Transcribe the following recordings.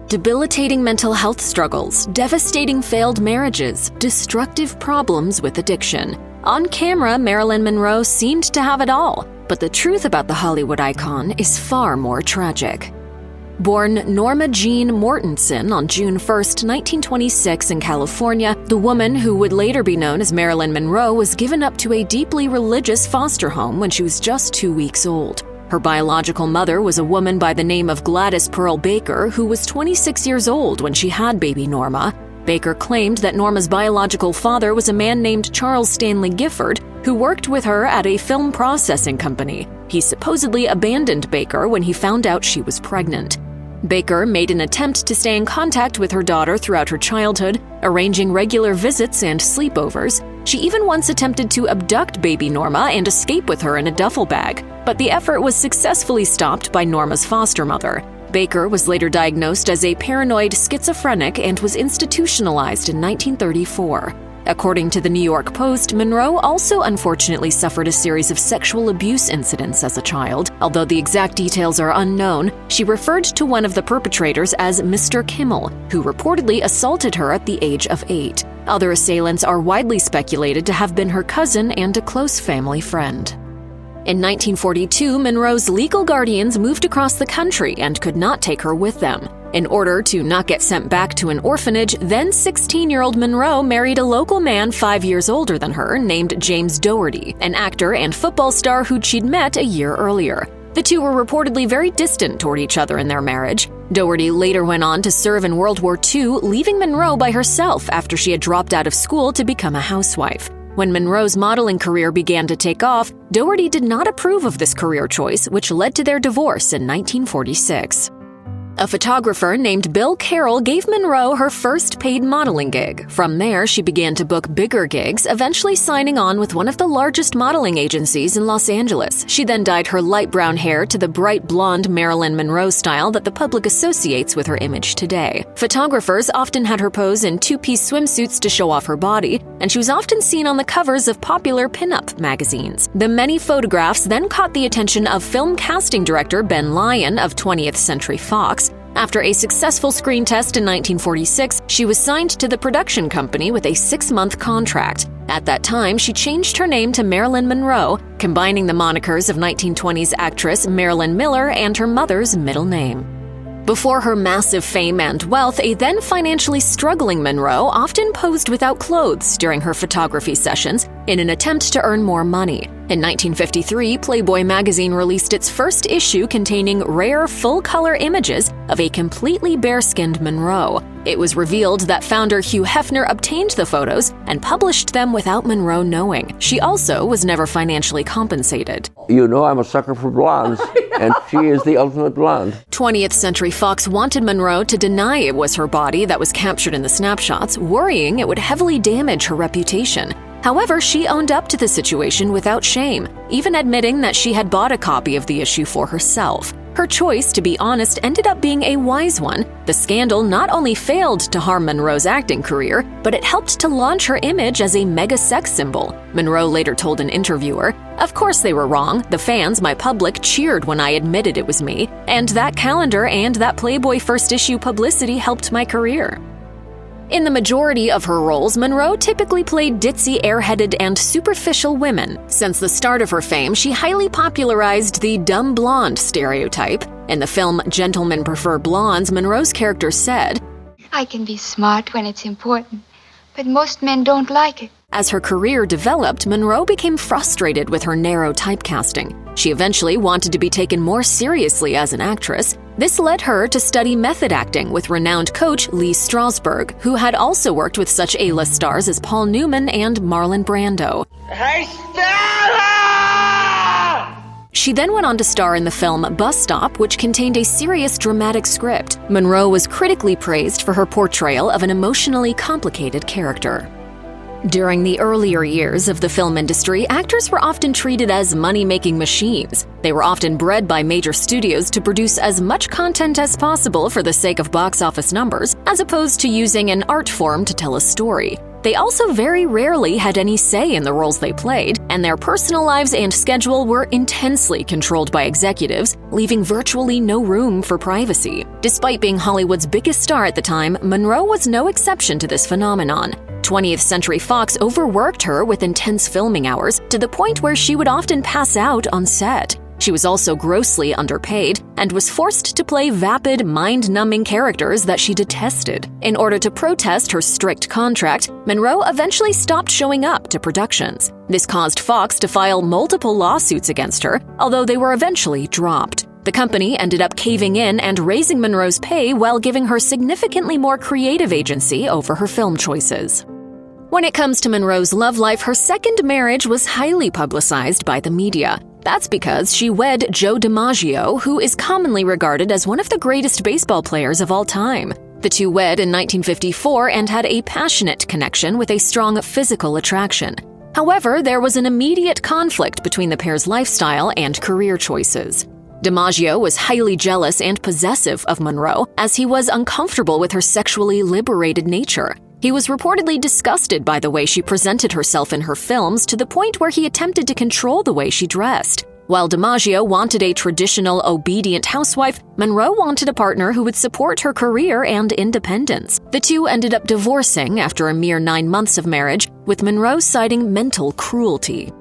debilitating mental health struggles, devastating failed marriages, destructive problems with addiction. On camera, Marilyn Monroe seemed to have it all, but the truth about the Hollywood icon is far more tragic. Born Norma Jean Mortensen on June 1, 1926 in California, the woman who would later be known as Marilyn Monroe was given up to a deeply religious foster home when she was just 2 weeks old. Her biological mother was a woman by the name of Gladys Pearl Baker, who was 26 years old when she had baby Norma. Baker claimed that Norma's biological father was a man named Charles Stanley Gifford, who worked with her at a film processing company. He supposedly abandoned Baker when he found out she was pregnant. Baker made an attempt to stay in contact with her daughter throughout her childhood, arranging regular visits and sleepovers. She even once attempted to abduct baby Norma and escape with her in a duffel bag, but the effort was successfully stopped by Norma's foster mother. Baker was later diagnosed as a paranoid schizophrenic and was institutionalized in 1934. According to the New York Post, Monroe also unfortunately suffered a series of sexual abuse incidents as a child. Although the exact details are unknown, she referred to one of the perpetrators as Mr. Kimmel, who reportedly assaulted her at the age of 8. Other assailants are widely speculated to have been her cousin and a close family friend. In 1942, Monroe's legal guardians moved across the country and could not take her with them. In order to not get sent back to an orphanage, then 16-year-old Monroe married a local man 5 years older than her named James Dougherty, an actor and football star who she'd met a year earlier. The two were reportedly very distant toward each other in their marriage. Dougherty later went on to serve in World War II, leaving Monroe by herself after she had dropped out of school to become a housewife. When Monroe's modeling career began to take off, Dougherty did not approve of this career choice, which led to their divorce in 1946. A photographer named Bill Carroll gave Monroe her first paid modeling gig. From there, she began to book bigger gigs, eventually signing on with one of the largest modeling agencies in Los Angeles. She then dyed her light brown hair to the bright blonde Marilyn Monroe style that the public associates with her image today. Photographers often had her pose in two-piece swimsuits to show off her body, and she was often seen on the covers of popular Pinup magazines. The many photographs then caught the attention of film casting director Ben Lyon of 20th Century Fox. After a successful screen test in 1946, she was signed to the production company with a 6-month contract. At that time, she changed her name to Marilyn Monroe, combining the monikers of 1920s actress Marilyn Miller and her mother's middle name. Before her massive fame and wealth, a then financially struggling Monroe often posed without clothes during her photography sessions in an attempt to earn more money. In 1953, Playboy magazine released its first issue containing rare full-color images of a completely bare-skinned Monroe. It was revealed that founder Hugh Hefner obtained the photos and published them without Monroe knowing. She also was never financially compensated. You know I'm a sucker for blondes, and she is the ultimate blonde. 20th Century Fox wanted Monroe to deny it was her body that was captured in the snapshots, worrying it would heavily damage her reputation. However, she owned up to the situation without shame, even admitting that she had bought a copy of the issue for herself. Her choice, to be honest, ended up being a wise one. The scandal not only failed to harm Monroe's acting career, but it helped to launch her image as a mega sex symbol. Monroe later told an interviewer, "Of course they were wrong. The fans, my public, cheered when I admitted it was me. And that calendar and that Playboy first issue publicity helped my career." In the majority of her roles, Monroe typically played ditzy, airheaded, and superficial women. Since the start of her fame, she highly popularized the dumb blonde stereotype. In the film Gentlemen Prefer Blondes, Monroe's character said, "I can be smart when it's important, but most men don't like it." As her career developed, Monroe became frustrated with her narrow typecasting. She eventually wanted to be taken more seriously as an actress. This led her to study method acting with renowned coach Lee Strasberg, who had also worked with such A-list stars as Paul Newman and Marlon Brando. Hey, Stella! She then went on to star in the film Bus Stop, which contained a serious dramatic script. Monroe was critically praised for her portrayal of an emotionally complicated character. During the earlier years of the film industry, actors were often treated as money-making machines. They were often bred by major studios to produce as much content as possible for the sake of box office numbers, as opposed to using an art form to tell a story. They also very rarely had any say in the roles they played, and their personal lives and schedule were intensely controlled by executives, leaving virtually no room for privacy. Despite being Hollywood's biggest star at the time, Monroe was no exception to this phenomenon. 20th Century Fox overworked her with intense filming hours to the point where she would often pass out on set. She was also grossly underpaid and was forced to play vapid, mind-numbing characters that she detested. In order to protest her strict contract, Monroe eventually stopped showing up to productions. This caused Fox to file multiple lawsuits against her, although they were eventually dropped. The company ended up caving in and raising Monroe's pay while giving her significantly more creative agency over her film choices. When it comes to Monroe's love life, her second marriage was highly publicized by the media. That's because she wed Joe DiMaggio, who is commonly regarded as one of the greatest baseball players of all time. The two wed in 1954 and had a passionate connection with a strong physical attraction. However, there was an immediate conflict between the pair's lifestyle and career choices. DiMaggio was highly jealous and possessive of Monroe, as he was uncomfortable with her sexually liberated nature. He was reportedly disgusted by the way she presented herself in her films to the point where he attempted to control the way she dressed. While DiMaggio wanted a traditional, obedient housewife, Monroe wanted a partner who would support her career and independence. The two ended up divorcing after a mere 9 months of marriage, with Monroe citing mental cruelty.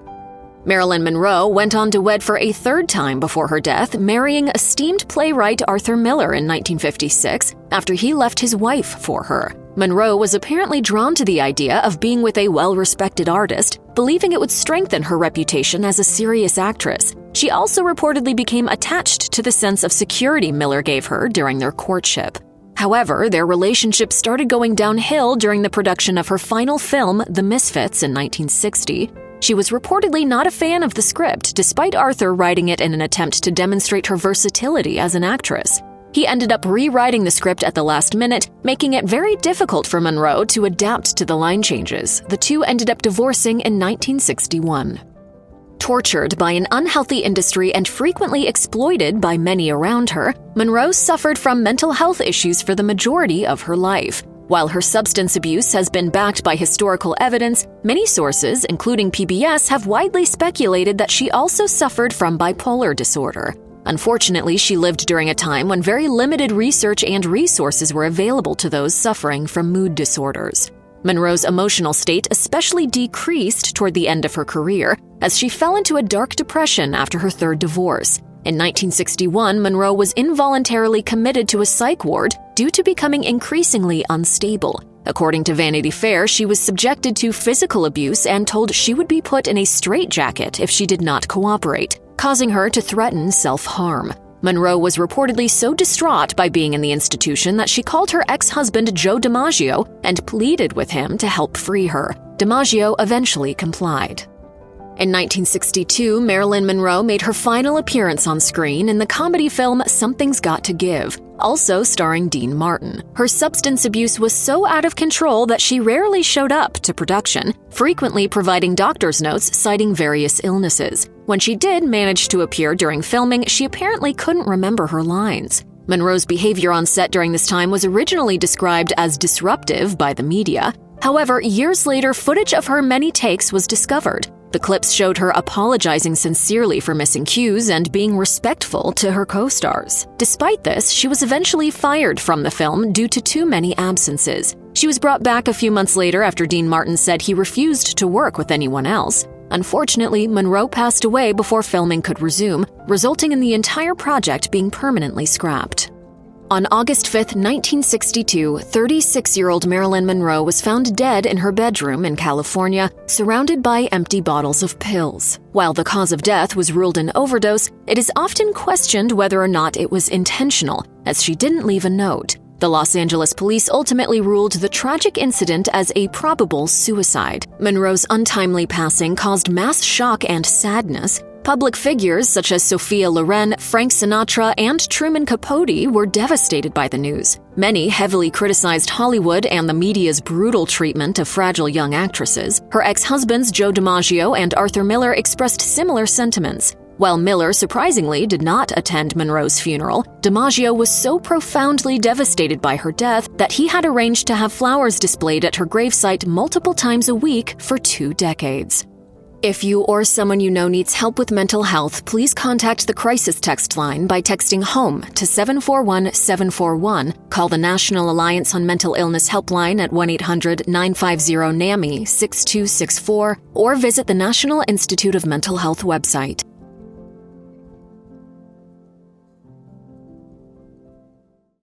Marilyn Monroe went on to wed for a third time before her death, marrying esteemed playwright Arthur Miller in 1956 after he left his wife for her. Monroe was apparently drawn to the idea of being with a well-respected artist, believing it would strengthen her reputation as a serious actress. She also reportedly became attached to the sense of security Miller gave her during their courtship. However, their relationship started going downhill during the production of her final film, The Misfits, in 1960. She was reportedly not a fan of the script, despite Arthur writing it in an attempt to demonstrate her versatility as an actress. He ended up rewriting the script at the last minute, making it very difficult for Monroe to adapt to the line changes. The two ended up divorcing in 1961. Tortured by an unhealthy industry and frequently exploited by many around her, Monroe suffered from mental health issues for the majority of her life. While her substance abuse has been backed by historical evidence, many sources, including PBS, have widely speculated that she also suffered from bipolar disorder. Unfortunately, she lived during a time when very limited research and resources were available to those suffering from mood disorders. Monroe's emotional state especially decreased toward the end of her career, as she fell into a dark depression after her third divorce. In 1961, Monroe was involuntarily committed to a psych ward due to becoming increasingly unstable. According to Vanity Fair, she was subjected to physical abuse and told she would be put in a straitjacket if she did not cooperate, causing her to threaten self-harm. Monroe was reportedly so distraught by being in the institution that she called her ex-husband Joe DiMaggio and pleaded with him to help free her. DiMaggio eventually complied. In 1962, Marilyn Monroe made her final appearance on screen in the comedy film Something's Got to Give, also starring Dean Martin. Her substance abuse was so out of control that she rarely showed up to production, frequently providing doctor's notes citing various illnesses. When she did manage to appear during filming, she apparently couldn't remember her lines. Monroe's behavior on set during this time was originally described as disruptive by the media. However, years later, footage of her many takes was discovered. The clips showed her apologizing sincerely for missing cues and being respectful to her co-stars. Despite this, she was eventually fired from the film due to too many absences. She was brought back a few months later after Dean Martin said he refused to work with anyone else. Unfortunately, Monroe passed away before filming could resume, resulting in the entire project being permanently scrapped. On August 5, 1962, 36-year-old Marilyn Monroe was found dead in her bedroom in California, surrounded by empty bottles of pills. While the cause of death was ruled an overdose, it is often questioned whether or not it was intentional, as she didn't leave a note. The Los Angeles police ultimately ruled the tragic incident as a probable suicide. Monroe's untimely passing caused mass shock and sadness. Public figures such as Sophia Loren, Frank Sinatra, and Truman Capote were devastated by the news. Many heavily criticized Hollywood and the media's brutal treatment of fragile young actresses. Her ex-husbands Joe DiMaggio and Arthur Miller expressed similar sentiments. While Miller surprisingly did not attend Monroe's funeral, DiMaggio was so profoundly devastated by her death that he had arranged to have flowers displayed at her gravesite multiple times a week for 2 decades. If you or someone you know needs help with mental health, please contact the crisis text line by texting HOME to 741-741, call the National Alliance on Mental Illness helpline at 1-800-950-NAMI 6264, or visit the National Institute of Mental Health website.